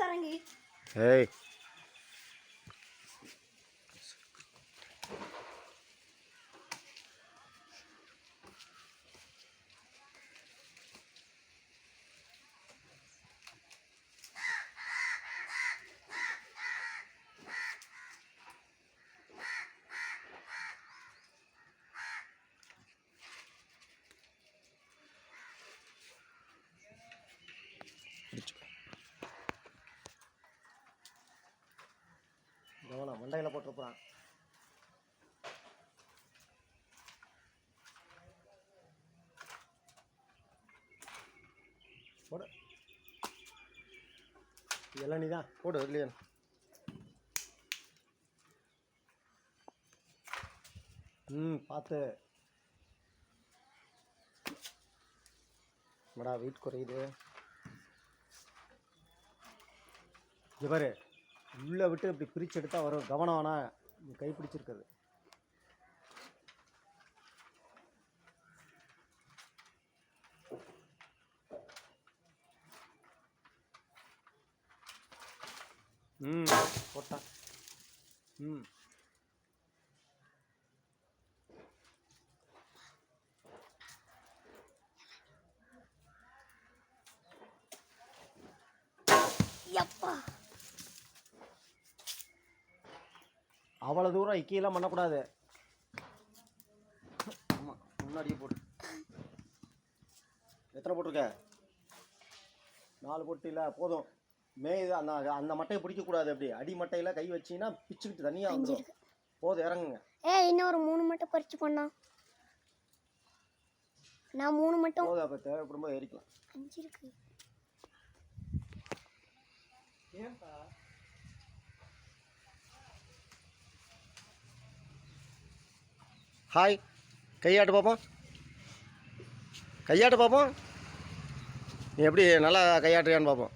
கரங்கி ஏய் கவனம் மண்டையில் போட்டுருப்பான். போடு இதெல்லாம் நீ தான் போடு இல்லையா. பார்த்து மேடா வெயிட் குறையுது. இவர் உள்ளே விட்டு இப்படி பிரித்து எடுத்தால் வரும். கவனம் ஆனால் கை பிடிச்சிருக்குது. போட்டான். எப்பா அவ்வளோ தூரம் இக்கியெல்லாம் பண்ணக்கூடாது. ஆமாம் முன்னாடியே போட்டு. எத்தனை போட்டிருக்க? 4 போட்டு இல்லை போதும். அந்த அந்த மட்டையை பிடிக்கக்கூடாது. அப்படி அடி மட்டையில் கை வச்சிங்கன்னா பிச்சுக்கிட்டு தனியாக வந்துடும். போதும் இறங்குங்க. இன்னொரு 3 மட்டும் பறிச்சு பண்ணா. நான் 3 மட்டும் போதும். அப்போ தேவைப்படும்போது ஏறிக்கலாம். 5 இருக்கு. ஏன்பா ஹாய் கையாட்டு பார்ப்போம். கையாட்டு பார்ப்போம். நீ எப்படி நல்லா கையாட்டுறியான்னு பார்ப்போம்.